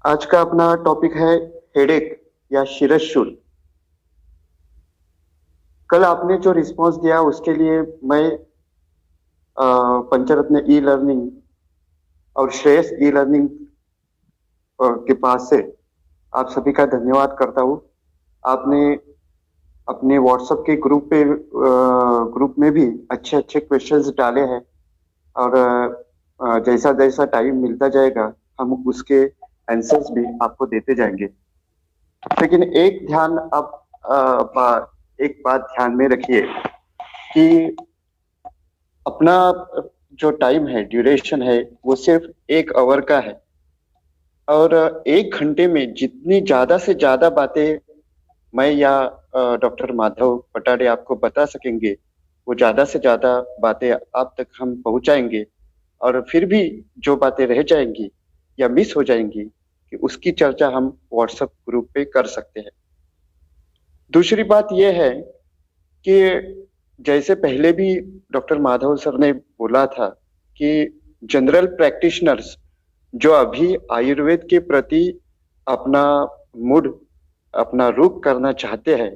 आज का अपना टॉपिक है हेडेक या शिरस्शूल। कल आपने जो रिस्पांस दिया उसके लिए मैं पंचरत्न ई लर्निंग और श्रेयस ई लर्निंग के पास से आप सभी का धन्यवाद करता हूँ। आपने अपने व्हाट्सएप के ग्रुप में भी अच्छे अच्छे क्वेश्चंस डाले हैं और जैसा जैसा टाइम मिलता जाएगा हम उसके आंसर्स भी आपको देते जाएंगे। लेकिन एक बात ध्यान में रखिए कि अपना जो टाइम है, ड्यूरेशन है, वो सिर्फ 1 आवर का है और 1 घंटे में जितनी ज्यादा से ज्यादा बातें मैं या डॉक्टर माधव पटारे आपको बता सकेंगे वो ज्यादा से ज्यादा बातें आप तक हम पहुंचाएंगे। और फिर भी जो बातें रह जाएंगी या मिस हो जाएंगी कि उसकी चर्चा हम व्हाट्सएप ग्रुप पे कर सकते हैं। दूसरी बात यह है कि जैसे पहले भी डॉक्टर माधव सर ने बोला था कि जनरल प्रैक्टिशनर्स जो अभी आयुर्वेद के प्रति अपना मूड अपना रुख करना चाहते हैं,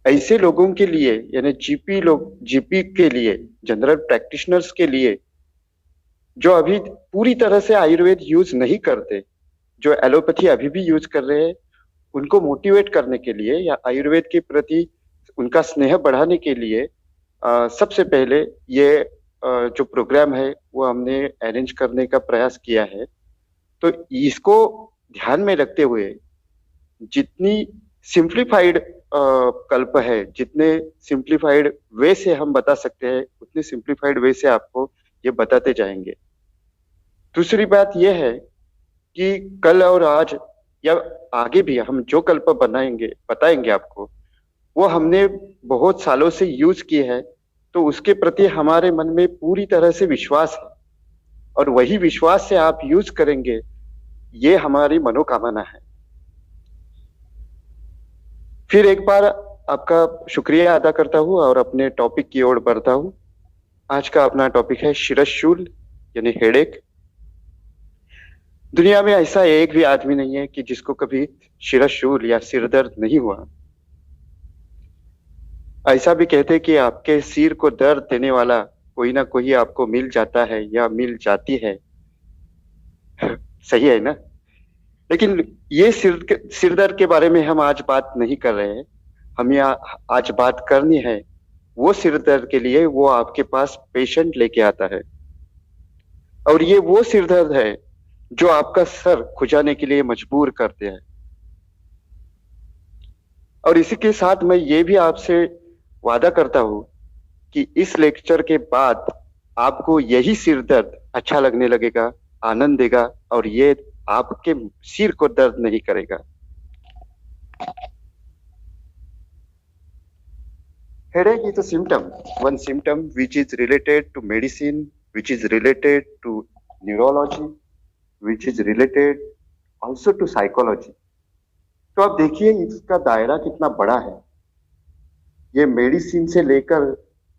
ऐसे लोगों के लिए यानी जीपी के लिए, जनरल प्रैक्टिशनर्स के लिए जो अभी पूरी तरह से आयुर्वेद यूज नहीं करते, जो एलोपैथी अभी भी यूज कर रहे हैं, उनको मोटिवेट करने के लिए या आयुर्वेद के प्रति उनका स्नेह बढ़ाने के लिए सबसे पहले ये जो प्रोग्राम है वो हमने अरेंज करने का प्रयास किया है। तो इसको ध्यान में रखते हुए जितनी सिंप्लीफाइड कल्प है, जितने सिंप्लीफाइड वे से हम बता सकते हैं उतने सिंप्लीफाइड वे से आपको ये बताते जाएंगे। दूसरी बात यह है कि कल और आज या आगे भी हम जो कल्प बताएंगे आपको, वो हमने बहुत सालों से यूज की है, तो उसके प्रति हमारे मन में पूरी तरह से विश्वास है और वही विश्वास से आप यूज करेंगे, ये हमारी मनोकामना है। फिर एक बार आपका शुक्रिया अदा करता हूँ और अपने टॉपिक की ओर बढ़ता हूँ। आज का अपना टॉपिक है शिरस्शूल यानी हेडेक। दुनिया में ऐसा एक भी आदमी नहीं है कि जिसको कभी शिरस्शूल या सिर दर्द नहीं हुआ। ऐसा भी कहते कि आपके सिर को दर्द देने वाला कोई ना कोई आपको मिल जाता है या मिल जाती है। सही है ना? लेकिन ये सिर दर्द के बारे में हम आज बात नहीं कर रहे हैं। हम यहाँ आज बात करनी है वो सिर दर्द के लिए वो आपके पास पेशेंट लेके आता है और ये वो सिर दर्द है जो आपका सर खुजाने के लिए मजबूर करते हैं। और इसी के साथ मैं ये भी आपसे वादा करता हूं कि इस लेक्चर के बाद आपको यही सिर दर्द अच्छा लगने लगेगा, आनंद देगा और ये आपके सिर को दर्द नहीं करेगा। Headache is a symptom, one symptom which is related to medicine, which is related to neurology, which is related also to psychology. तो आप देखिए इसका दायरा कितना बड़ा है। ये मेडिसिन से लेकर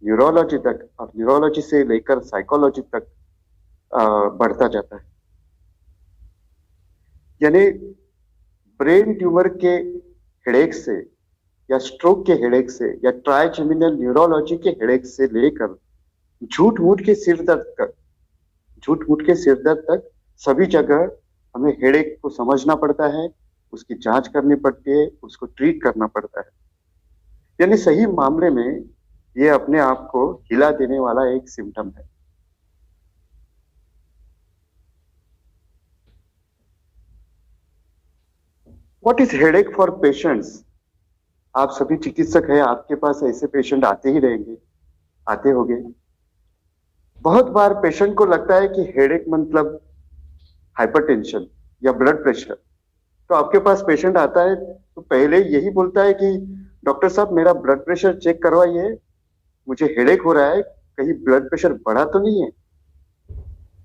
न्यूरोलॉजी तक और न्यूरोलॉजी से लेकर साइकोलॉजी तक बढ़ता जाता है। यानी ब्रेन ट्यूमर के हेडेक से या स्ट्रोक के हेडेक से या ट्राइजेमिनल न्यूरोलॉजी के हेडेक से लेकर झूठ मूठ के सिर दर्द तक सभी जगह हमें हेडेक को समझना पड़ता है, उसकी जांच करनी पड़ती है, उसको ट्रीट करना पड़ता है। यानी सही मामले में ये अपने आप को हिला देने वाला एक सिम्टम है। What is headache for patients? आप सभी चिकित्सक हैं, आपके पास ऐसे पेशेंट आते ही रहेंगे, आते होंगे। बहुत बार पेशेंट को लगता है कि हेडेक मतलब हाइपरटेंशन या ब्लड प्रेशर। तो आपके पास पेशेंट आता है तो पहले यही बोलता है कि डॉक्टर साहब मेरा ब्लड प्रेशर चेक करवाइए, मुझे हेडेक हो रहा है, कहीं ब्लड प्रेशर बढ़ा तो नहीं है।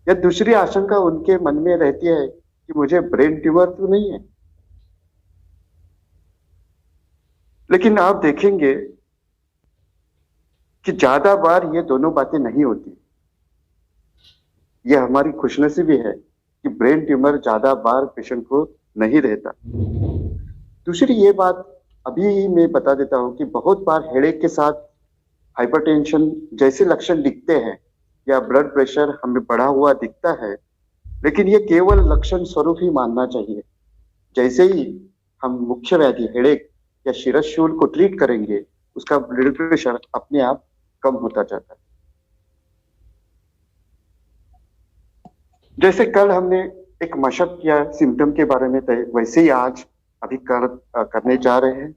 या दूसरी आशंका उनके मन में रहती है कि मुझे ब्रेन ट्यूमर तो नहीं है। लेकिन आप देखेंगे कि ज्यादा बार ये दोनों बातें नहीं होती। ये हमारी खुशनसीबी है कि ब्रेन ट्यूमर ज्यादा बार पेशेंट को नहीं रहता। दूसरी ये बात अभी मैं बता देता हूँ कि बहुत बार हेडेक के साथ हाइपरटेंशन जैसे लक्षण दिखते हैं या ब्लड प्रेशर हमें बढ़ा हुआ दिखता है, लेकिन ये केवल लक्षण स्वरूप ही मानना चाहिए। जैसे ही हम मुख्य व्याधि हेडेक या शिरस्शूल को ट्रीट करेंगे, उसका ब्लड प्रेशर अपने आप कम होता जाता है। जैसे कल हमने एक मशक या सिम्टम के बारे में तय, वैसे ही आज अभी करने जा रहे हैं।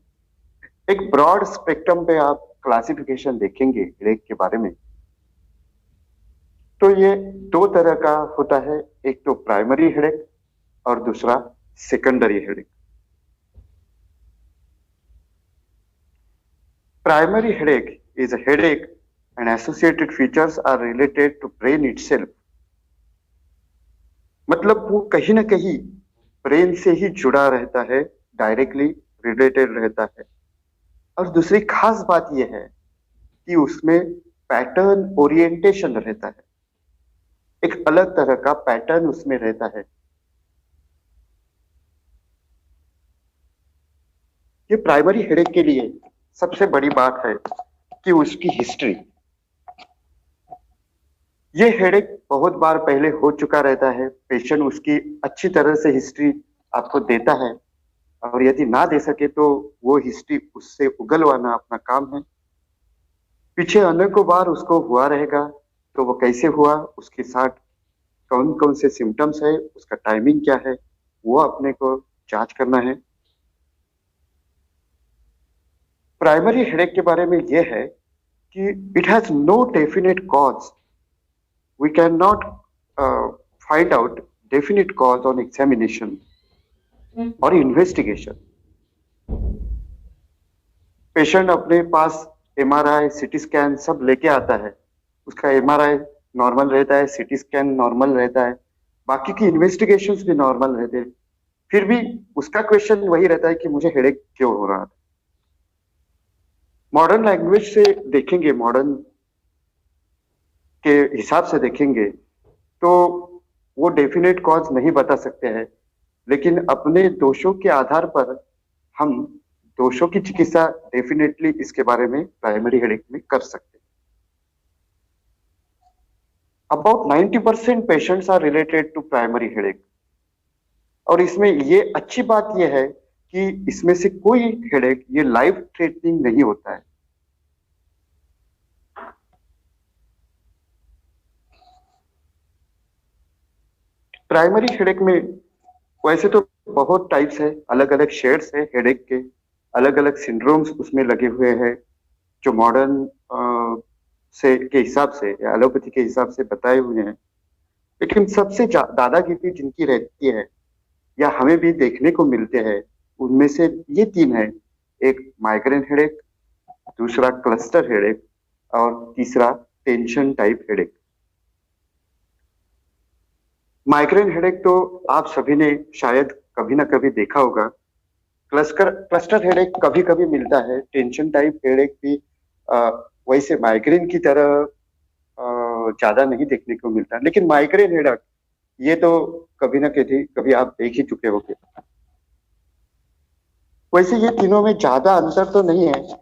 एक ब्रॉड स्पेक्ट्रम पे आप क्लासिफिकेशन देखेंगे हेडेक के बारे में, तो ये दो तरह का होता है। एक तो प्राइमरी हेडेक और दूसरा secondary headache. Primary headache is a headache and associated features are related to brain itself। मतलब वो कहीं ना कहीं ब्रेन से ही जुड़ा रहता है, डायरेक्टली रिलेटेड रहता है। और दूसरी खास बात यह है कि उसमें पैटर्न ओरिएंटेशन रहता है, एक अलग तरह का पैटर्न उसमें रहता है। ये प्राइमरी हेडेक के लिए सबसे बड़ी बात है कि उसकी हिस्ट्री। ये हेडेक बहुत बार पहले हो चुका रहता है, पेशेंट उसकी अच्छी तरह से हिस्ट्री आपको देता है, और यदि ना दे सके तो वो हिस्ट्री उससे उगलवाना अपना काम है। पीछे अनेकों बार उसको हुआ रहेगा, तो वो कैसे हुआ, उसके साथ कौन कौन से सिम्टम्स है, उसका टाइमिंग क्या है, वो अपने को जांच करना है। प्राइमरी हेडेक के बारे में ये है कि it has no definite cause. We can not find out definite cause on examination और इन्वेस्टिगेशन। पेशेंट अपने पास एमआरआई, सीटी स्कैन सब लेके आता है, उसका एमआरआई नॉर्मल रहता है, सीटी स्कैन नॉर्मल रहता है, बाकी की इन्वेस्टिगेशंस भी नॉर्मल रहते हैं, फिर भी उसका क्वेश्चन वही रहता है कि मुझे हेडेक क्यों हो रहा था। मॉडर्न लैंग्वेज से देखेंगे, मॉडर्न के हिसाब से देखेंगे तो वो डेफिनेट कॉज नहीं बता सकते हैं, लेकिन अपने दोषों के आधार पर हम दोषों की चिकित्सा डेफिनेटली इसके बारे में प्राइमरी हेडेक में कर सकते हैं। About 90% patients are related to primary headache. और इसमें ये अच्छी बात यह है कि इसमें से कोई हेडेक ये लाइफ थ्रेटनिंग नहीं होता है। प्राइमरी हेडेक में वैसे तो बहुत टाइप्स है, अलग अलग शेड्स है हेडेक के, अलग अलग सिंड्रोम्स उसमें लगे हुए हैं जो मॉडर्न से के हिसाब से या एलोपैथी के हिसाब से बताए हुए हैं। लेकिन सबसे दादागिरी जिनकी रहती है या हमें भी देखने को मिलते हैं, उनमें से ये तीन है। एक माइग्रेन हेडेक, दूसरा क्लस्टर हेडेक और तीसरा tension type headache. Migraine headache तो आप सभी ने शायद कभी ना कभी देखा होगा। क्लस्टर हेडेक कभी कभी मिलता है, टेंशन टाइप हेडेक भी वैसे माइग्रेन की तरह ज्यादा नहीं देखने को मिलता, लेकिन माइग्रेन हेडेक ये तो कभी ना कभी आप देख ही चुके होंगे। वैसे ये तीनों में ज्यादा अंतर तो नहीं है,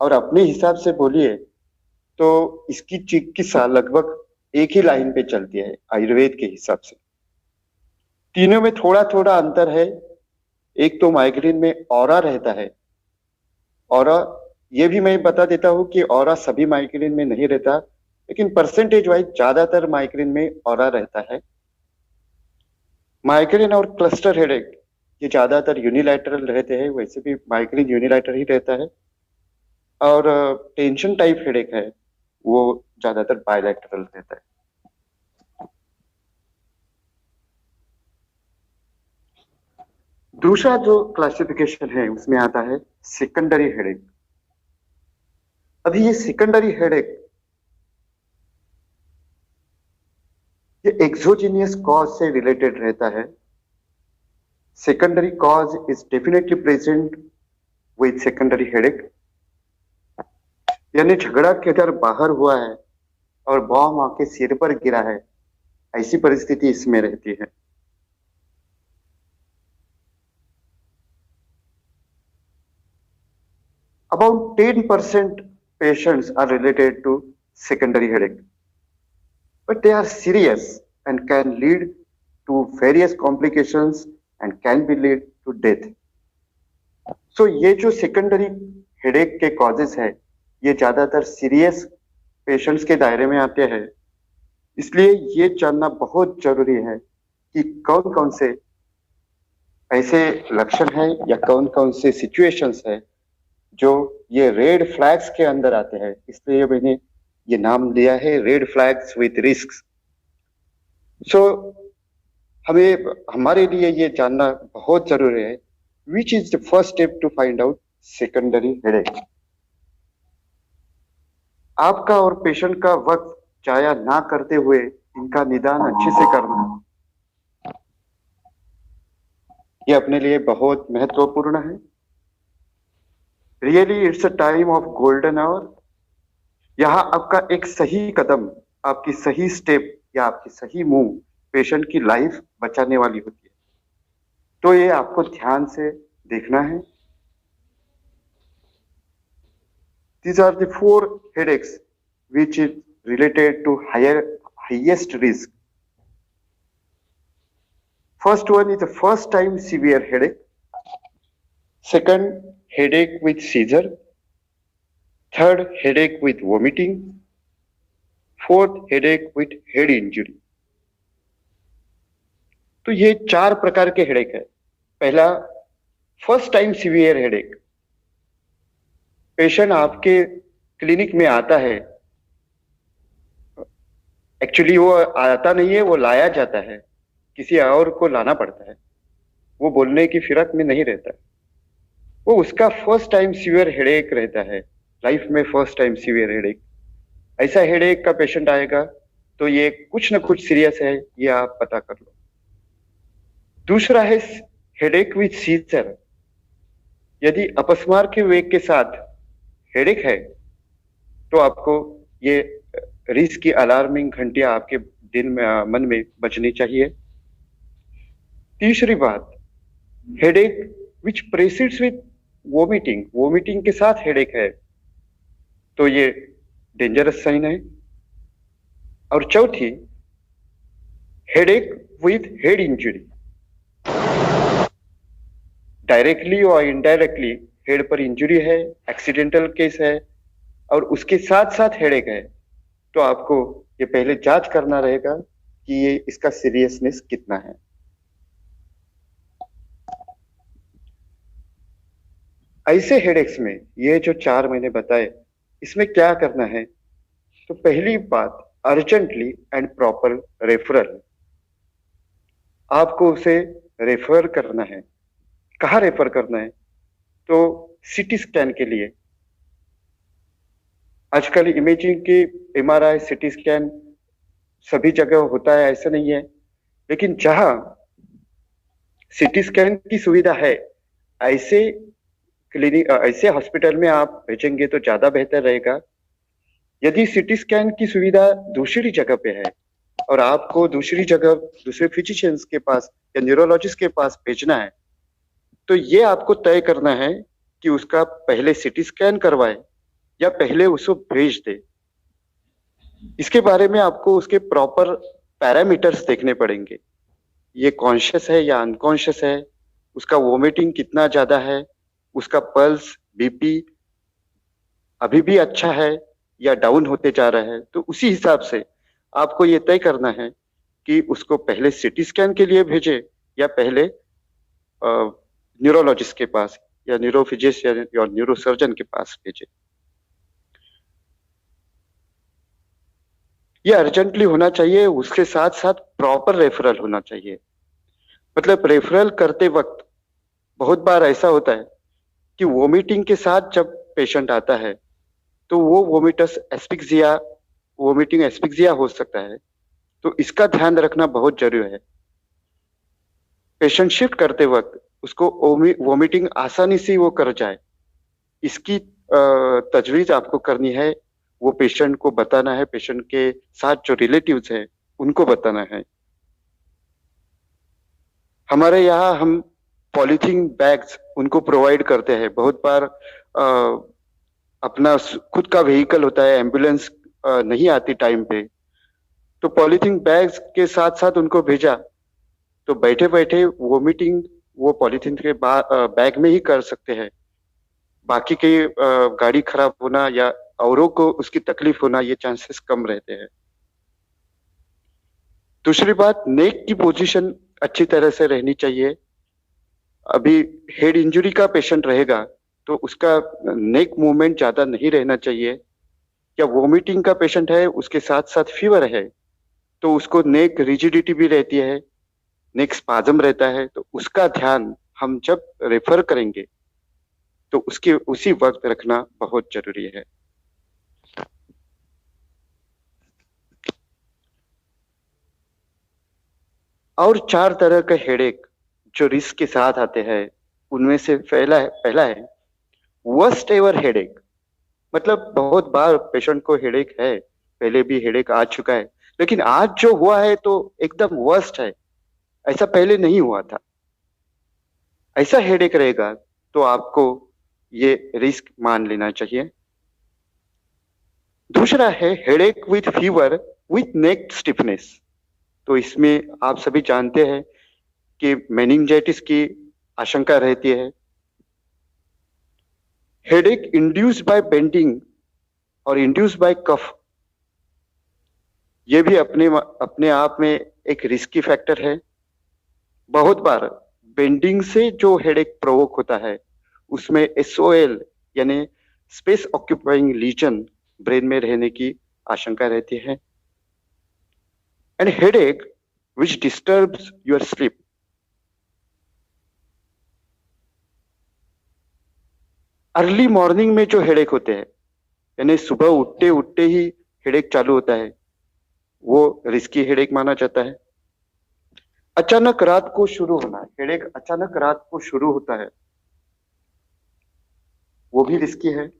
और अपने हिसाब से बोलिए तो इसकी चिकित्सा लगभग एक ही लाइन पे चलती है आयुर्वेद के हिसाब से। तीनों में थोड़ा थोड़ा अंतर है। एक तो माइग्रेन में ऑरा रहता है, ऑरा ये भी मैं बता देता हूँ कि ऑरा सभी माइग्रेन में नहीं रहता, लेकिन परसेंटेज वाइज ज्यादातर माइग्रेन में ऑरा रहता है। माइग्रेन और क्लस्टर हेडेक ये ज्यादातर यूनिलैटरल रहते हैं, वैसे भी माइग्रेन यूनिलैटरल ही रहता है। और टेंशन टाइप हेडेक है वो ज्यादातर बायलैटरल रहता है। दूसरा जो क्लासिफिकेशन है उसमें आता है सेकेंडरी हेडेक। अभी ये सेकेंडरी हेडेक ये एक्सोजीनियस कॉज से रिलेटेड रहता है। Secondary cause is definitely present with secondary headache, यानी झगड़ा किधर बाहर हुआ है और बॉम्ब आके सिर पर गिरा है, ऐसी परिस्थिति इसमें रहती है। About 10% patients are related to secondary headache, but they are serious and can lead to various complications and can be lead to death. So ये जो secondary headache के causes है, ये ज्यादातर serious patients के दायरे में आते हैं। इसलिए ये जानना बहुत जरूरी है कि कौन कौन से ऐसे लक्षण हैं या कौन कौन से सिचुएशंस है जो ये रेड फ्लैग्स के अंदर आते हैं। इसलिए मैंने ये नाम दिया है red flags with risk. So हमें हमारे लिए ये जानना बहुत जरूरी है which is the first step to find out secondary headache. आपका और पेशेंट का वक्त जाया ना करते हुए इनका निदान अच्छे से करना, ये अपने लिए बहुत महत्वपूर्ण है। Really it's a time of golden hour. यहाँ आपका एक सही कदम, आपकी सही स्टेप या आपकी सही मूव पेशेंट की लाइफ बचाने वाली होती है। तो ये आपको ध्यान से देखना है। These are the 4 headaches which is related to highest risk. First one is the first time severe headache. Second, headache with seizure. Third, headache with vomiting. Fourth, headache with head injury. तो ये 4 प्रकार के headache है। पहला, first time severe headache. Patient आपके clinic में आता है, एक्चुअली वो आता नहीं है, वो लाया जाता है, किसी और को लाना पड़ता है, वो बोलने की फिरक में नहीं रहता है। वो उसका फर्स्ट टाइम सीवियर हेडेक रहता है, लाइफ में फर्स्ट टाइम सीवियर हेडेक। ऐसा हेडेक का पेशेंट आएगा तो ये कुछ ना कुछ सीरियस है, ये आप पता कर लो। दूसरा है हेडेक विथ सीजर। यदि अपस्मार के वेग के साथ हेडेक है तो आपको ये रिस्क की अलार्मिंग घंटियां आपके दिन में मन में बजनी चाहिए। तीसरी बात, headache which presides with vomiting. Vomiting के साथ हेडेक है तो ये डेंजरस साइन है। और चौथी, headache with head injury. Directly और इनडायरेक्टली हेड पर इंजरी है, एक्सीडेंटल केस है और उसके साथ साथ हेडेक है, तो आपको ये पहले जांच करना रहेगा कि ये इसका सीरियसनेस कितना है। ऐसे हेडेक्स में ये जो 4 मैंने बताए, इसमें क्या करना है? तो पहली बात, अर्जेंटली एंड प्रॉपर रेफरल। आपको उसे रेफर करना है। कहाँ रेफर करना है? तो सीटी स्कैन के लिए। आजकल इमेजिंग की एमआरआई, सीटी स्कैन सभी जगह होता है ऐसा नहीं है, लेकिन जहां सीटी स्कैन की सुविधा है ऐसे क्लिनिक, ऐसे हॉस्पिटल में आप भेजेंगे तो ज्यादा बेहतर रहेगा। यदि सीटी स्कैन की सुविधा दूसरी जगह पे है और आपको दूसरी जगह दूसरे फिजिशियंस के पास या न्यूरोलॉजिस्ट के पास भेजना है, तो ये आपको तय करना है कि उसका पहले सीटी स्कैन करवाए या पहले उसको भेज दे। इसके बारे में आपको उसके प्रॉपर पैरामीटर्स देखने पड़ेंगे। ये कॉन्शियस है या अनकॉन्शियस है, उसका वोमिटिंग कितना ज्यादा है, उसका पल्स, बीपी अभी भी अच्छा है या डाउन होते जा रहा है। तो उसी हिसाब से आपको ये तय करना है कि उसको पहले सीटी स्कैन के लिए भेजे या पहले न्यूरोलॉजिस्ट के पास या न्यूरोफिजिस्ट या न्यूरोसर्जन के पास भेजे। ये अर्जेंटली होना चाहिए, उसके साथ साथ प्रॉपर रेफरल होना चाहिए। मतलब रेफरल करते वक्त बहुत बार ऐसा होता है कि वोमिटिंग के साथ जब पेशेंट आता है तो वो वोमिटिंग एस्फिक्सिया हो सकता है, तो इसका ध्यान रखना बहुत जरूरी है। पेशेंट शिफ्ट करते वक्त उसको वोमिटिंग आसानी से वो कर जाए, इसकी तजवीज आपको करनी है। वो पेशेंट को बताना है, पेशेंट के साथ जो रिलेटिव्स है उनको बताना है। हमारे यहाँ हम पॉलीथीन बैग्स उनको प्रोवाइड करते हैं। बहुत बार अपना खुद का व्हीकल होता है, एम्बुलेंस नहीं आती टाइम पे, तो पॉलीथीन बैग्स के साथ साथ उनको भेजा, तो बैठे बैठे वोमिटिंग वो पॉलीथीन के बैग में ही कर सकते हैं। बाकी के गाड़ी खराब होना या औरों को उसकी तकलीफ होना, ये चांसेस कम रहते हैं। दूसरी बात, नेक की पोजीशन अच्छी तरह से रहनी चाहिए। अभी हेड इंजरी का पेशेंट रहेगा तो उसका नेक मूवमेंट ज्यादा नहीं रहना चाहिए। या वोमिटिंग का पेशेंट है, उसके साथ साथ फीवर है, तो उसको नेक रिजिडिटी भी रहती है, नेक स्पाज्म रहता है, तो उसका ध्यान हम जब रेफर करेंगे तो उसके उसी वक्त रखना बहुत जरूरी है। और 4 तरह के हेडेक जो रिस्क के साथ आते हैं, उनमें से पहला है वर्स्ट एवर हेडेक। मतलब बहुत बार पेशेंट को हेडेक है, पहले भी हेडेक आ चुका है, लेकिन आज जो हुआ है तो एकदम वर्स्ट है, ऐसा पहले नहीं हुआ था। ऐसा हेडेक रहेगा तो आपको ये रिस्क मान लेना चाहिए। दूसरा है headache with fever with neck stiffness. तो इसमें आप सभी जानते हैं कि मेनिंजाइटिस की आशंका रहती है। हेडेक इंड्यूस्ड बाय बेंडिंग और इंड्यूस्ड बाय कफ, ये भी अपने आप में एक रिस्की फैक्टर है। बहुत बार बेंडिंग से जो हेडेक प्रोवोक होता है उसमें एसओएल यानी स्पेस ऑक्यूपाइंग लीजन ब्रेन में रहने की आशंका रहती है। And headache which disturbs your sleep. Early morning में जो हेडेक होते हैं, यानी सुबह उठते उठते ही हेडेक चालू होता है, वो रिस्की हेडेक माना जाता है। अचानक रात को शुरू होना, हेडेक अचानक रात को शुरू होता है, वो भी रिस्की है।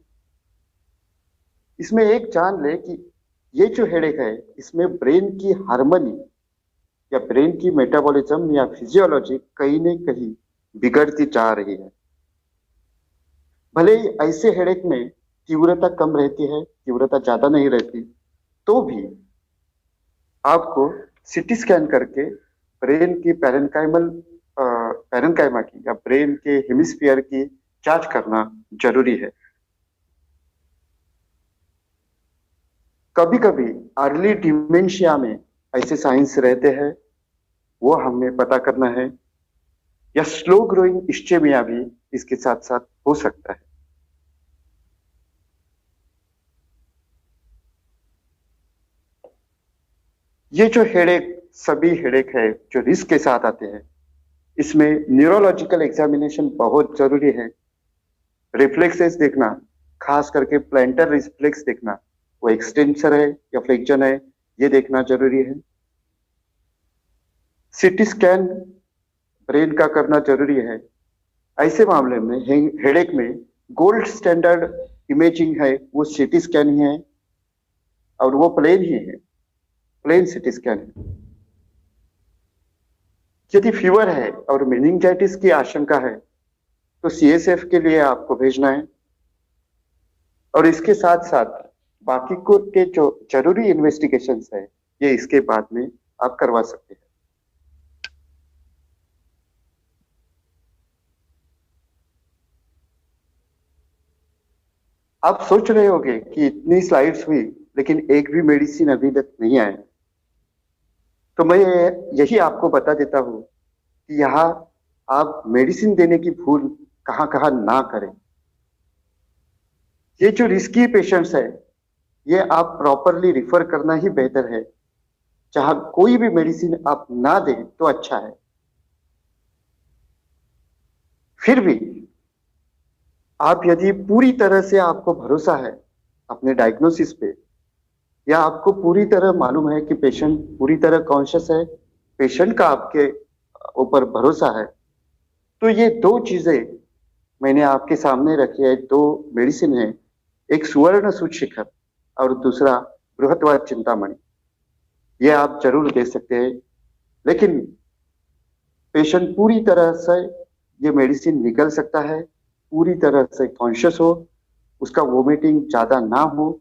इसमें एक जान ले कि ये जो हेडेक है, इसमें ब्रेन की हार्मनी या ब्रेन की मेटाबॉलिज्म या फिजियोलॉजी कहीं न कहीं बिगड़ती जा रही है। भले ही ऐसे हेडेक में तीव्रता कम रहती है, तीव्रता ज्यादा नहीं रहती, तो भी आपको सीटी स्कैन करके ब्रेन की पैरेनकाइमा की या ब्रेन के हेमिस्फीयर की जांच करना जरूरी है। कभी कभी अर्ली डिमेंशिया में ऐसे साइंस रहते हैं, वो हमें पता करना है। या स्लो ग्रोइंग इस्चेमिया भी इसके साथ साथ हो सकता है। ये जो हेडेक, सभी हेडेक है जो रिस्क के साथ आते हैं, इसमें न्यूरोलॉजिकल एग्जामिनेशन बहुत जरूरी है। रिफ्लेक्सेस देखना, खास करके प्लांटर रिफ्लेक्स देखना, वो एक्सटेंसर है या फ्लेक्जन है, ये देखना जरूरी है। सीटी स्कैन ब्रेन का करना जरूरी है। ऐसे मामले में हेडेक में गोल्ड स्टैंडर्ड इमेजिंग है, वो सीटी स्कैन ही है, और वो प्लेन ही है, प्लेन सीटी स्कैन है। यदि फीवर है और मेनिंजाइटिस की आशंका है तो सीएसएफ के लिए आपको भेजना है। और इसके साथ साथ बाकी को के जो जरूरी इन्वेस्टिगेशंस है, ये इसके बाद में आप करवा सकते हैं। आप सोच रहे होंगे कि इतनी स्लाइड्स हुई लेकिन एक भी मेडिसिन अभी तक नहीं आया, तो मैं यही आपको बता देता हूं कि यहाँ आप मेडिसिन देने की भूल कहाँ कहाँ ना करें। ये जो रिस्की पेशेंट्स है, ये आप प्रॉपरली रिफर करना ही बेहतर है। जहां कोई भी मेडिसिन आप ना दें तो अच्छा है। फिर भी आप यदि पूरी तरह से आपको भरोसा है अपने डायग्नोसिस पे, या आपको पूरी तरह मालूम है कि पेशेंट पूरी तरह कॉन्शियस है, पेशेंट का आपके ऊपर भरोसा है, तो ये दो चीजें मैंने आपके सामने रखी है। दो मेडिसिन है, एक सुवर्ण सूत शिखर और दूसरा बृहत्वर चिंतामणि। ये आप जरूर दे सकते हैं। लेकिन पेशेंट पूरी तरह से ये मेडिसिन निकल सकता है, पूरी तरह से कॉन्शियस हो, उसका वोमिटिंग ज्यादा ना हो,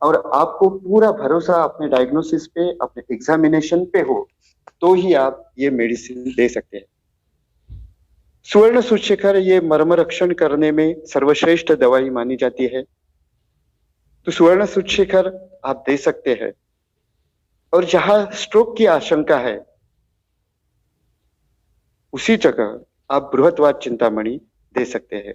और आपको पूरा भरोसा अपने डायग्नोसिस पे, अपने एग्जामिनेशन पे हो, तो ही आप ये मेडिसिन दे सकते हैं। सुवर्ण सूत्रशेखर ये मर्मरक्षण करने में सर्वश्रेष्ठ दवाई मानी जाती है, तो सुवर्ण सूत्रशेखर आप दे सकते हैं। और जहां स्ट्रोक की आशंका है उसी जगह आप बृहत्वाद चिंतामणि दे सकते हैं।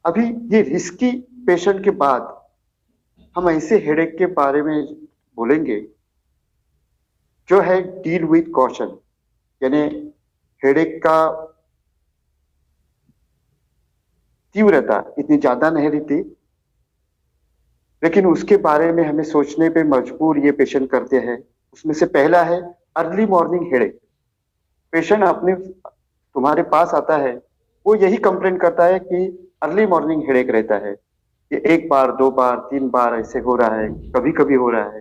अभी ये रिस्की पेशेंट के बाद हम ऐसे हेडेक के बारे में बोलेंगे जो है डील विथ कॉशन, यानी हेडेक का तीव्रता इतनी ज्यादा नहीं रहती, लेकिन उसके बारे में हमें सोचने पे मजबूर ये पेशेंट करते हैं। उसमें से पहला है अर्ली मॉर्निंग हेडेक। पेशेंट अपने तुम्हारे पास आता है, वो यही कंप्लेन करता है कि अर्ली मॉर्निंग हेडेक रहता है। ये एक बार, दो बार, तीन बार ऐसे हो रहा है, कभी कभी हो रहा है।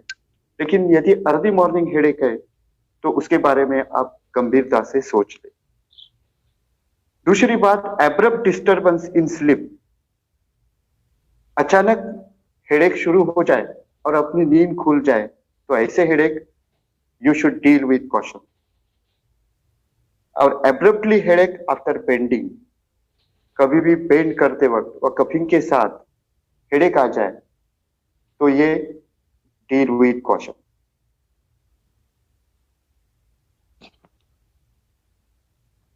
लेकिन यदि अर्ली मॉर्निंग हेडेक है तो उसके बारे में आप गंभीरता से सोच ले। दूसरी बात, एब्रप्ट डिस्टरबेंस इन स्लीप। अचानक हेडेक शुरू हो जाए और अपनी नींद खुल जाए, तो ऐसे headache you should deal with caution. और एब्रप्टली हेडेक आफ्टर बेंडिंग, कभी भी बेंड करते वक्त और कफिंग के साथ हेडेक आ जाए तो ये डील विथ कॉशन।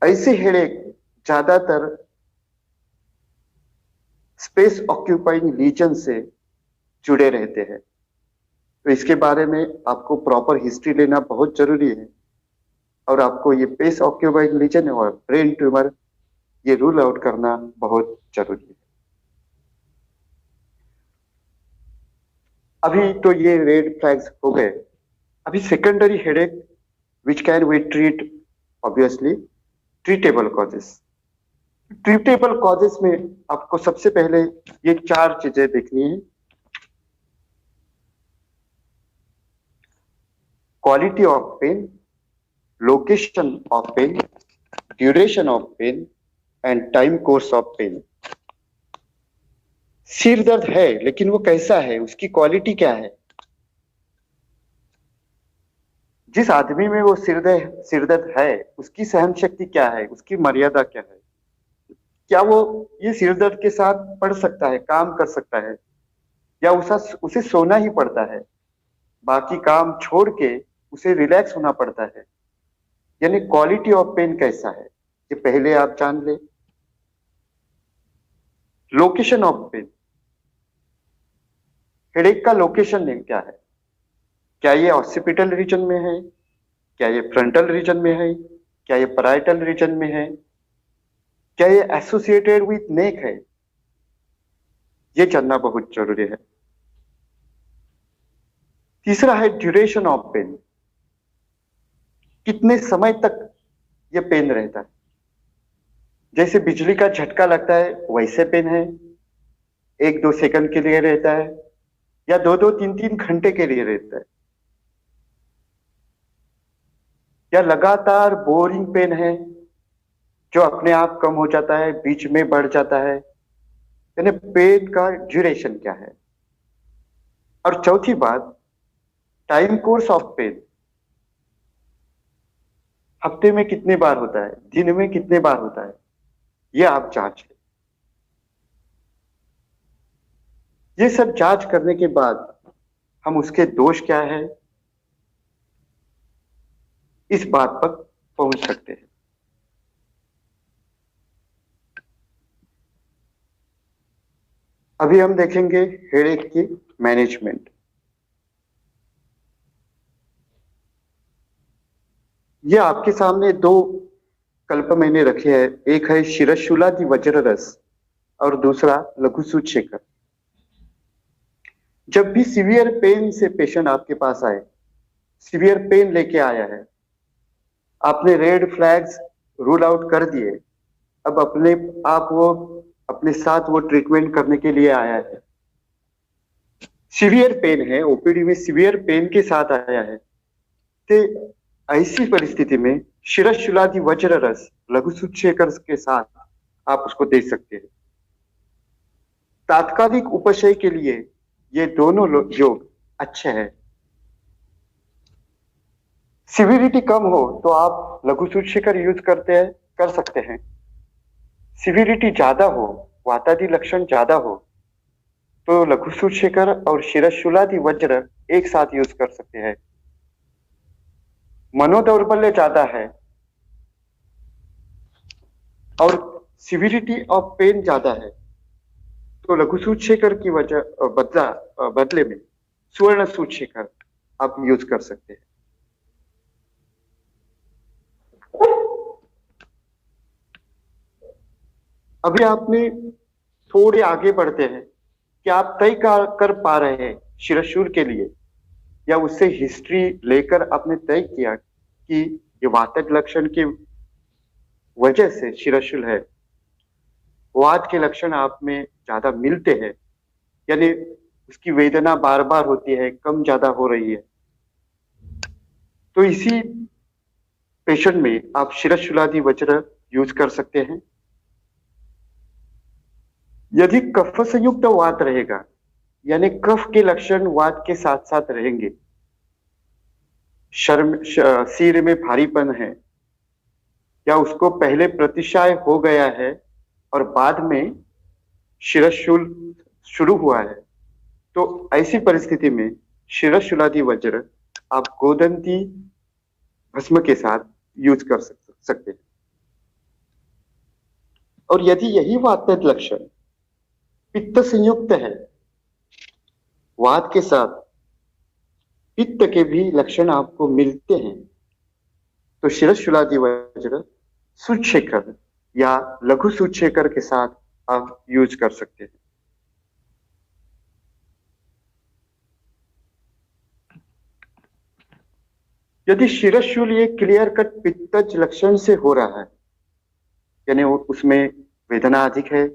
ऐसे हेडेक ज्यादातर स्पेस ऑक्यूपाइंग रीजन से जुड़े रहते हैं, तो इसके बारे में आपको प्रॉपर हिस्ट्री लेना बहुत जरूरी है। और आपको ये स्पेस ऑक्यूपाइंग रीजन और ब्रेन ट्यूमर ये रूल आउट करना बहुत जरूरी है। अभी तो ये रेड फ्लैग्स हो गए। अभी secondary headache which can we treat, obviously treatable causes. Treatable causes में आपको सबसे पहले ये चार चीजें देखनी है। Quality of pain, location of pain, duration of pain and time course of pain. सिर दर्द है, लेकिन वो कैसा है, उसकी क्वालिटी क्या है। जिस आदमी में वो सिरदर्द है, उसकी सहन शक्ति क्या है, उसकी मर्यादा क्या है। क्या वो ये सिरदर्द के साथ पढ़ सकता है, काम कर सकता है, या उसे सोना ही पड़ता है, बाकी काम छोड़ के उसे रिलैक्स होना पड़ता है। यानी क्वालिटी ऑफ पेन कैसा है, ये पहले आप जान ले। लोकेशन ऑफ पेन, हेडेक का लोकेशन क्या है। क्या ये ऑक्सीपिटल रीजन में है, क्या ये फ्रंटल रीजन में है, क्या ये पैराइटल रीजन में है, क्या ये एसोसिएटेड विथ नेक है, ये जानना बहुत जरूरी है। तीसरा है ड्यूरेशन ऑफ पेन, कितने समय तक ये पेन रहता है। जैसे बिजली का झटका लगता है वैसे पेन है, एक दो सेकंड के लिए रहता है, या दो दो तीन तीन घंटे के लिए रहता है, या लगातार बोरिंग पेन है जो अपने आप कम हो जाता है, बीच में बढ़ जाता है। यानी पेन का ड्यूरेशन क्या है। और चौथी बात, टाइम कोर्स ऑफ पेन, हफ्ते में कितने बार होता है, दिन में कितने बार होता है, ये आप जांच लें। ये सब जांच करने के बाद हम उसके दोष क्या है इस बात पर पहुंच सकते हैं। अभी हम देखेंगे हेडेक की मैनेजमेंट। ये आपके सामने दो कल्प मैंने रखे हैं, एक है शिरशूलादि वज्र रस और दूसरा लघु सूत्रशेखर। जब भी सीवियर पेन से पेशेंट आपके पास आए, सीवियर पेन लेके आया है, आपने रेड फ्लैग्स रूल आउट कर दिए, अब अपने आप वो अपने साथ वो ट्रीटमेंट करने के लिए आया है। सीवियर पेन है, ओपीडी में सीवियर पेन के साथ आया है। तो ऐसी परिस्थिति में शिरशूलादि वज्र रस लघु सूचेकर के साथ आप उसको दे सकते हैं। तात्कालिक उपशय के लिए ये दोनों योग अच्छे हैं। सिविरिटी कम हो तो आप लघु सूचेकर यूज कर सकते हैं। सिविरिटी ज्यादा हो, वातादि लक्षण ज्यादा हो, तो लघु सूचेकर और शिरशूलादि वज्र एक साथ यूज कर सकते हैं। मनोदौर्बल्य ज्यादा है और सिविरिटी ऑफ पेन ज्यादा है, तो लघु सूचेकर की बदले में स्वर्ण सूचेकर आप यूज कर सकते हैं। अभी आपने थोड़े आगे बढ़ते हैं कि आप तय कर पा रहे हैं शिरशूल के लिए, या उससे हिस्ट्री लेकर आपने तय किया कि ये वातज लक्षण की वजह से शिरशूल है, वात के लक्षण आप में ज्यादा मिलते हैं, यानी उसकी वेदना बार बार होती है, कम ज्यादा हो रही है, तो इसी पेशेंट में आप शिरशूलादि वज्र यूज कर सकते हैं। यदि कफ संयुक्त वात रहेगा, यानी कफ के लक्षण वात के साथ साथ रहेंगे, सिर में भारीपन है, या उसको पहले प्रतिशाय हो गया है और बाद में शिरशूल शुरू हुआ है, तो ऐसी परिस्थिति में शिरशूलादि वज्र आप गोदंती भस्म के साथ यूज कर सकते हैं। और यदि यही वातज लक्षण पित्त संयुक्त है, वात के साथ पित्त के भी लक्षण आपको मिलते हैं, तो शिरशूलादि वज्र सूचेकर या लघु सूचेकर के साथ आप यूज कर सकते हैं। यदि शिरशूल ये क्लियर कट पित्तज लक्षण से हो रहा है, यानी उसमें वेदना अधिक है,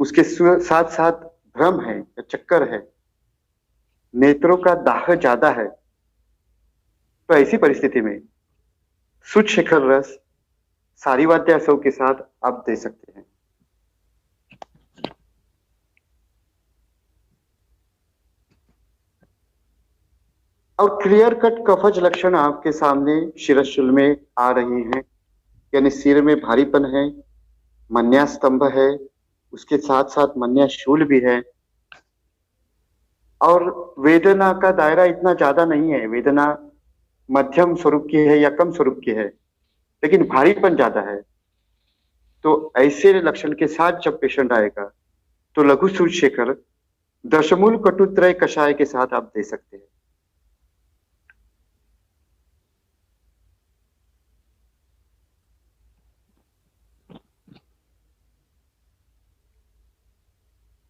उसके साथ साथ भ्रम है या चक्कर है, नेत्रों का दाह ज्यादा है, तो ऐसी परिस्थिति में सूचेकर रस सारीवाद्यासव के साथ आप दे सकते हैं। और क्लियर कट कफज लक्षण आपके सामने शिरशूल में आ रही हैं, यानी सिर में भारीपन है, मन्यास्तंभ है, उसके साथ साथ मन्याशूल भी है, और वेदना का दायरा इतना ज्यादा नहीं है, वेदना मध्यम स्वरूप की है या कम स्वरूप की है, लेकिन भारीपन ज्यादा है, तो ऐसे लक्षण के साथ जब पेशेंट आएगा तो लघु सूचेकर दशमूल कटुत्रय कषाय के साथ आप दे सकते हैं।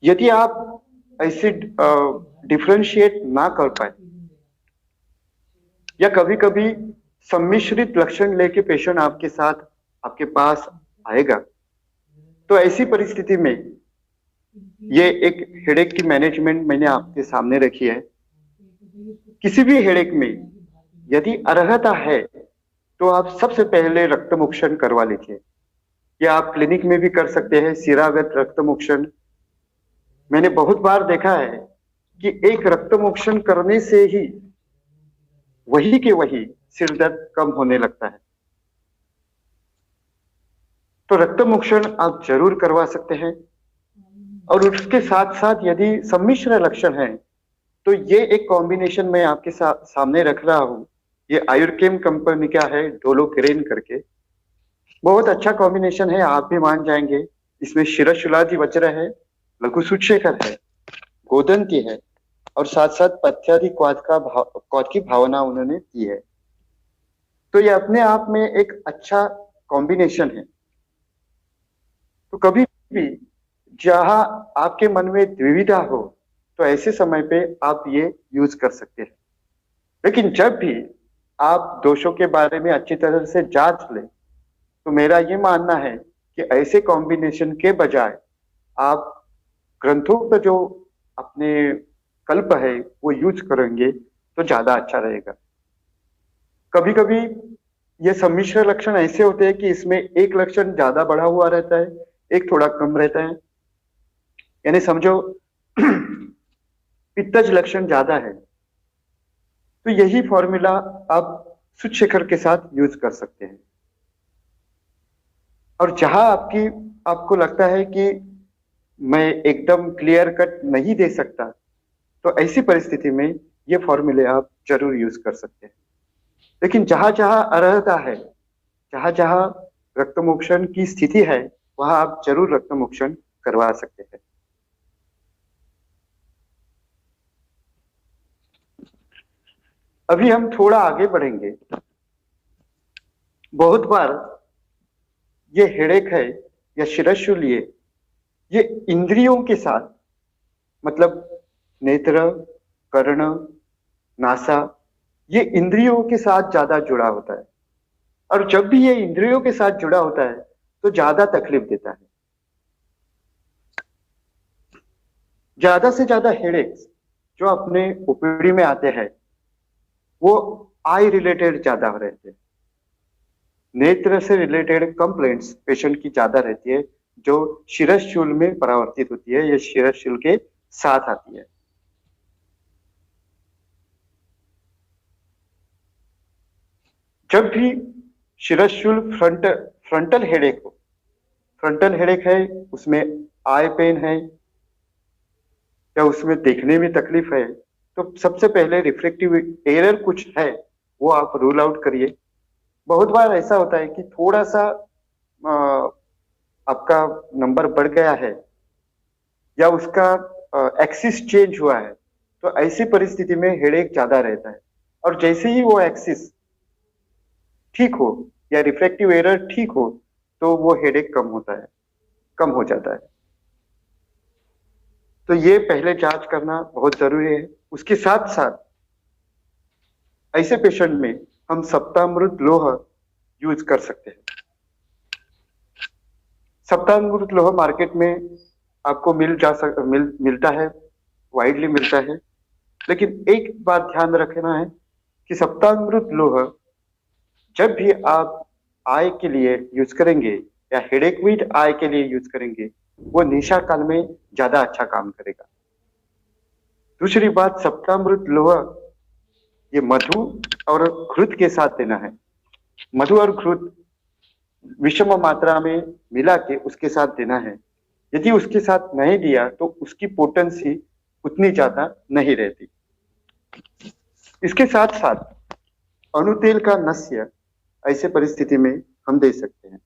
यदि आप ऐसे डिफरेंशिएट ना कर पाए, या कभी कभी सम्मिश्रित लक्षण लेके पेशेंट आपके साथ आपके पास आएगा, तो ऐसी परिस्थिति में ये एक हेडेक की मैनेजमेंट मैंने आपके सामने रखी है। किसी भी हेडेक में यदि अर्हता है तो आप सबसे पहले रक्तमोक्षण करवा लीजिए, या आप क्लिनिक में भी कर सकते हैं सिरागत रक्तमोक्षण। मैंने बहुत बार देखा है कि एक रक्तमोक्षण करने से ही वही के वही सिर दर्द कम होने लगता है, तो रक्तमोक्षण आप जरूर करवा सकते हैं। और उसके साथ साथ यदि सम्मिश्र लक्षण है तो ये एक कॉम्बिनेशन मैं आपके सामने रख रहा हूं, ये आयुर्केम कंपनी का है, डोलोकेरेन करके, बहुत अच्छा कॉम्बिनेशन है, आप भी मान जाएंगे। इसमें शिरशूलादि वज्र है, लघु सूचेकर है, गोदंती है, और साथ साथ पथ्यादि क्वाद की भावना उन्होंने दी है, तो ये अपने आप में एक अच्छा कॉम्बिनेशन है। तो कभी भी जहां आपके मन में द्विविधा हो तो ऐसे समय पे आप ये यूज कर सकते हैं, लेकिन जब भी आप दोषों के बारे में अच्छी तरह से जांच लें, तो मेरा ये मानना है कि ऐसे कॉम्बिनेशन के बजाय आप ग्रंथों का जो अपने कल्प है वो यूज करेंगे तो ज्यादा अच्छा रहेगा। कभी कभी ये सम्मिश्र लक्षण ऐसे होते हैं कि इसमें एक लक्षण ज्यादा बढ़ा हुआ रहता है, एक थोड़ा कम रहता है। यानी समझो पित्तज लक्षण ज्यादा है तो यही फॉर्मूला आप सूचशेखर के साथ यूज कर सकते हैं। और जहां आपको लगता है कि मैं एकदम क्लियर कट नहीं दे सकता, तो ऐसी परिस्थिति में ये फॉर्मूले आप जरूर यूज कर सकते हैं। लेकिन जहां जहां अर्हता है, जहां जहां रक्तमोक्षण की स्थिति है, वहां आप जरूर रक्तमोक्षण करवा सकते हैं। अभी हम थोड़ा आगे बढ़ेंगे। बहुत बार ये हेडेक है या शिरशूल ये इंद्रियों के साथ, मतलब नेत्र, कर्ण, नासा, ये इंद्रियों के साथ ज्यादा जुड़ा होता है। और जब भी ये इंद्रियों के साथ जुड़ा होता है तो ज्यादा तकलीफ देता है। ज्यादा से ज्यादा हेडेक्स जो अपने ओपीडी में आते हैं वो आई रिलेटेड ज्यादा रहते हैं। नेत्र से रिलेटेड कंप्लेंट्स पेशेंट की ज्यादा रहती है, जो शिरशूल में परावर्तित होती है या शिरशूल के साथ आती है। जब भी शिरशूल फ्रंटल हेडेक हो, फ्रंटल हेडेक है, उसमें आई पेन है या उसमें देखने में तकलीफ है, तो सबसे पहले रिफ्रैक्टिव एरर कुछ है वो आप रूल आउट करिए। बहुत बार ऐसा होता है कि थोड़ा सा आपका नंबर बढ़ गया है या उसका एक्सिस चेंज हुआ है, तो ऐसी परिस्थिति में हेडेक ज्यादा रहता है। और जैसे ही वो एक्सिस ठीक हो या रिफ्रैक्टिव एरर ठीक हो तो वो हेडेक कम हो जाता है। तो ये पहले जांच करना बहुत जरूरी है। उसके साथ साथ ऐसे पेशेंट में हम सप्तामृत लोह यूज कर सकते हैं। सप्तामृत लोह मार्केट में आपको मिलता है, वाइडली मिलता है। लेकिन एक बात ध्यान रखना है कि सप्तामृत लोह जब भी आप आई के लिए यूज करेंगे या हेडेक विद आई के लिए यूज करेंगे, वो निशा काल में ज्यादा अच्छा काम करेगा। दूसरी बात, सप्तामृत लोह ये मधु और घृत के साथ देना है। मधु और घृत विषम मात्रा में मिला के उसके साथ देना है। यदि उसके साथ नहीं दिया तो उसकी पोटेंसी उतनी ज्यादा नहीं रहती। इसके साथ साथ अणुतेल का नस्य ऐसे परिस्थिति में हम दे सकते हैं।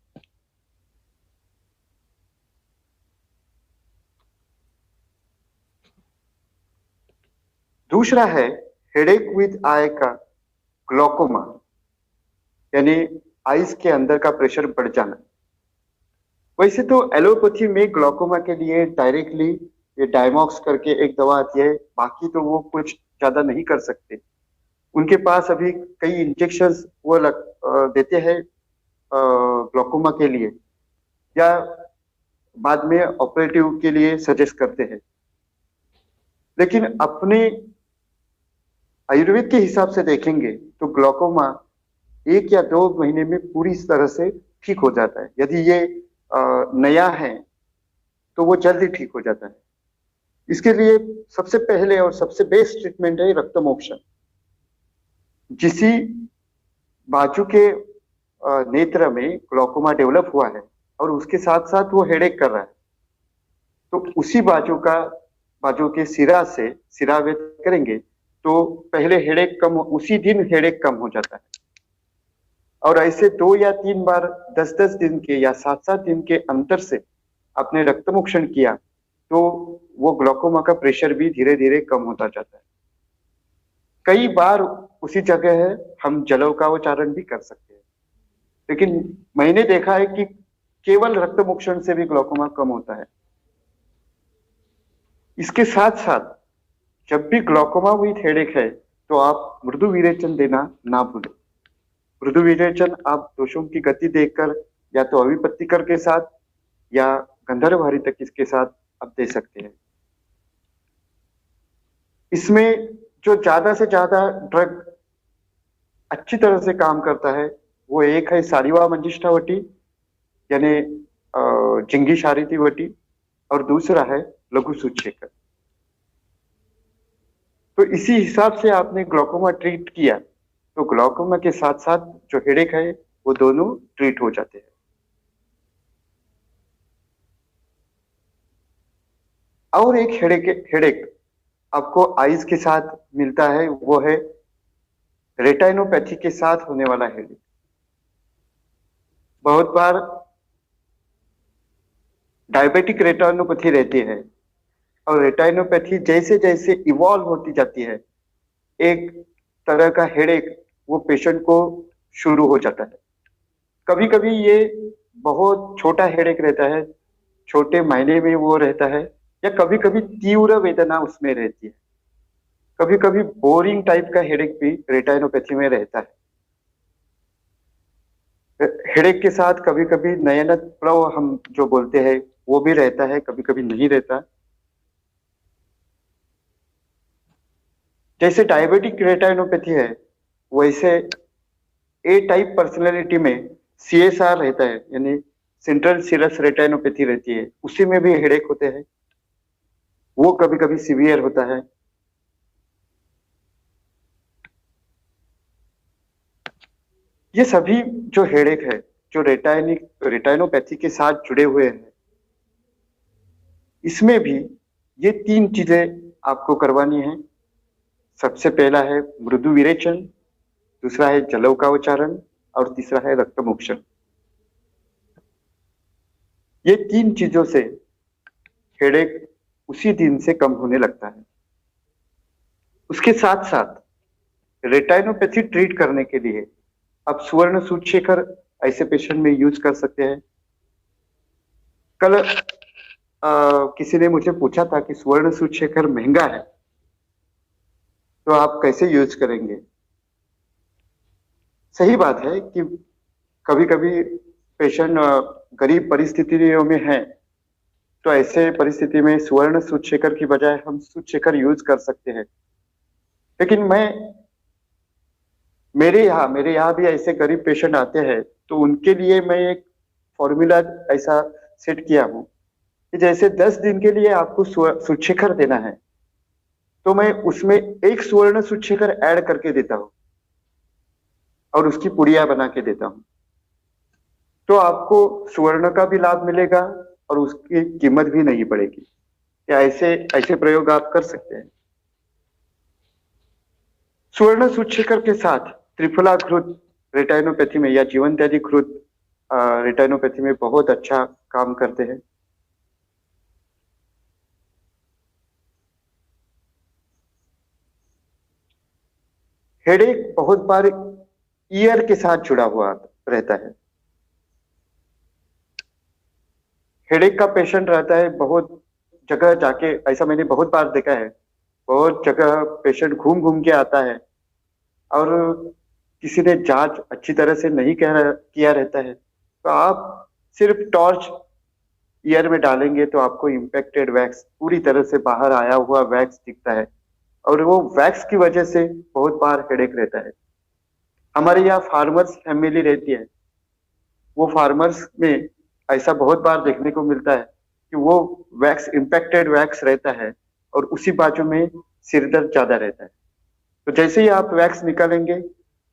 दूसरा है हेडेक विद आई का ग्लोकोमा, यानी आइस के अंदर का प्रेशर बढ़ जाना। वैसे तो एलोपैथी में ग्लोकोमा के लिए डायरेक्टली ये डायमॉक्स करके एक दवा आती है, बाकी तो वो कुछ ज्यादा नहीं कर सकते। उनके पास अभी कई इंजेक्शंस वो देते हैं ग्लोकोमा के लिए, या बाद में ऑपरेटिव के लिए सजेस्ट करते हैं। लेकिन अपने आयुर्वेद के हिसाब से देखेंगे तो ग्लोकोमा 1 या 2 महीने में पूरी तरह से ठीक हो जाता है। यदि ये नया है तो वो जल्दी ठीक हो जाता है। इसके लिए सबसे पहले और सबसे बेस्ट ट्रीटमेंट है रक्तमोक्षण। जिसी बाजू के नेत्र में ग्लोकोमा डेवलप हुआ है और उसके साथ साथ वो हेडेक कर रहा है, तो उसी बाजू के सिरा से सिरावेद करेंगे तो पहले हेडेक उसी दिन हेडेक कम हो जाता है। और ऐसे 2 या 3 बार 10-10 दिन के या 7-7 दिन के अंतर से आपने रक्तमोक्षण किया तो वो ग्लोकोमा का प्रेशर भी धीरे धीरे कम होता जाता है। कई बार उसी जगह है हम जलव का उच्चारण भी कर सकते हैं, लेकिन मैंने देखा है कि केवल रक्तमोक्षण से भी ग्लोकोमा कम होता है। इसके साथ साथ जब भी ग्लोकोमा विथ हेडेक है तो आप मृदु विरेचन देना ना भूलें। मृदु विरेचन आप दोषों की गति देखकर या तो अविपत्तिकर के साथ या गंधर्वहारी तक इसके साथ आप दे सकते हैं। इसमें जो ज्यादा से ज्यादा ड्रग अच्छी तरह से काम करता है वो एक है सारीवा मंजिष्ठावटी, यानी जिंगी शारीति वटी, और दूसरा है लघु सूचेकर। तो इसी हिसाब से आपने ग्लूकोमा ट्रीट किया तो ग्लूकोमा के साथ साथ जो हेडेक है वो दोनों ट्रीट हो जाते हैं। और एक हेडेक हेडेक आपको आइज के साथ मिलता है, वो है रेटाइनोपैथी के साथ होने वाला हेडेक। बहुत बार डायबिटिक रेटाइनोपैथी रहती है और रेटाइनोपैथी जैसे जैसे इवॉल्व होती जाती है एक तरह का हेडेक वो पेशेंट को शुरू हो जाता है। कभी कभी ये बहुत छोटा हेडेक रहता है, छोटे मायने में वो रहता है, या कभी कभी तीव्र वेदना उसमें रहती है। कभी कभी बोरिंग टाइप का हेडेक भी रेटाइनोपैथी में रहता है। हेडेक के साथ कभी कभी नयनप्लव हम जो बोलते हैं वो भी रहता है, कभी कभी नहीं रहता। जैसे डायबिटिक रेटाइनोपैथी है वैसे ए टाइप पर्सनैलिटी में सीएसआर रहता है, यानी सेंट्रल सीरस रेटाइनोपैथी रहती है, उसी में भी हेडेक होते हैं, वो कभी कभी सीवियर होता है। ये सभी जो हेडेक है जो रेटाइनोपैथी के साथ जुड़े हुए हैं, इसमें भी ये तीन चीजें आपको करवानी है। सबसे पहला है मृदु विरेचन, दूसरा है जलव का उच्चारण, और तीसरा है रक्त मोक्षण। ये तीन चीजों से हेडेक उसी दिन से कम होने लगता है। उसके साथ साथ रेटाइनोपैथी ट्रीट करने के लिए आप सुवर्ण सूचेकर ऐसे पेशेंट में यूज कर सकते हैं। कल किसी ने मुझे पूछा था कि सुवर्ण सूचेकर महंगा है तो आप कैसे यूज करेंगे। सही बात है कि कभी कभी पेशेंट गरीब परिस्थितियों में है तो ऐसे परिस्थिति में सुवर्ण सूचेकर की बजाय हम सूचेकर यूज कर सकते हैं। लेकिन मेरे यहाँ भी ऐसे गरीब पेशेंट आते हैं तो उनके लिए मैं एक फॉर्मूला ऐसा सेट किया हूँ कि जैसे 10 दिन के लिए आपको सूचेकर देना है तो मैं उसमें एक सुवर्ण सूचेकर ऐड करके देता हूँ और उसकी पुड़िया बना के देता हूँ। तो आपको सुवर्ण का भी लाभ मिलेगा और उसकी कीमत भी नहीं पड़ेगी। क्या ऐसे ऐसे प्रयोग आप कर सकते हैं। सुवर्ण सूचेकर के साथ त्रिफला घृत रेटाइनोपैथी में या जीवनत्यादी घृत रेटाइनोपैथी में बहुत अच्छा काम करते हैं। हेडेक बहुत बार ईयर के साथ जुड़ा हुआ रहता है। हेडेक का पेशेंट रहता है बहुत जगह जाके, ऐसा मैंने बहुत बार देखा है, बहुत जगह पेशेंट घूम घूम के आता है और किसी ने जांच अच्छी तरह से नहीं किया रहता है तो आप सिर्फ टॉर्च ईयर में डालेंगे तो आपको इम्पैक्टेड वैक्स पूरी तरह से बाहर आया हुआ वैक्स दिखता है और वो वैक्स की वजह से बहुत बार हेडेक रहता है। हमारे यहाँ फार्मर्स फैमिली रहती है, वो फार्मर्स में ऐसा बहुत बार देखने को मिलता है कि वो वैक्स इम्पैक्टेड वैक्स रहता है और उसी बाजू में सिरदर्द ज्यादा रहता है। तो जैसे ही आप वैक्स निकालेंगे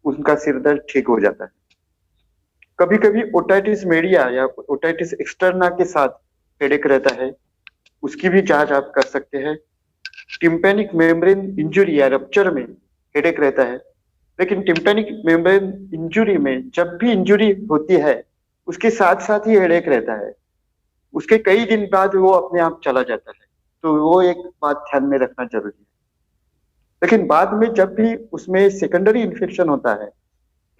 उनका सिरदर्द ठीक हो जाता है। कभी कभी ओटाइटिस मीडिया या ओटाइटिस एक्सटर्ना के साथ हेडेक रहता है, उसकी भी जांच आप कर सकते हैं। टिम्पैनिक मेम्ब्रेन इंजुरी या रप्चर में हेडेक रहता है, लेकिन टिम्पैनिक मेम्ब्रेन इंजुरी में जब भी इंजुरी होती है उसके साथ साथ ही हेडेक रहता है, उसके कई दिन बाद वो अपने आप चला जाता है। तो वो एक बात ध्यान में रखना जरूरी है। लेकिन बाद में जब भी उसमें सेकेंडरी इन्फेक्शन होता है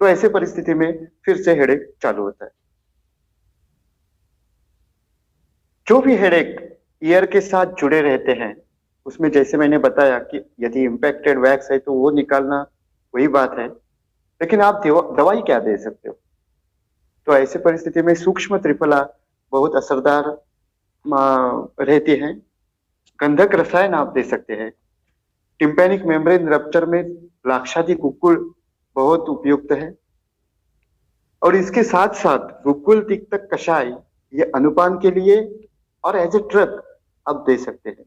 तो ऐसे परिस्थिति में फिर से हेडेक चालू होता है। जो भी हेडेक ईयर के साथ जुड़े रहते हैं उसमें जैसे मैंने बताया कि यदि इम्पैक्टेड वैक्स है तो वो निकालना वही बात है, लेकिन आप दवाई क्या दे सकते हो। तो ऐसी परिस्थिति में सूक्ष्म त्रिफला बहुत असरदार रहती हैं। गंधक रसायन आप दे सकते हैं। टिम्पैनिक मेम्ब्रेन रप्चर में लाक्षादी कुकुल बहुत उपयुक्त है। और इसके साथ साथ रुकुल तिक्तक कषाय ये अनुपान के लिए और एज ए ड्रग आप दे सकते हैं।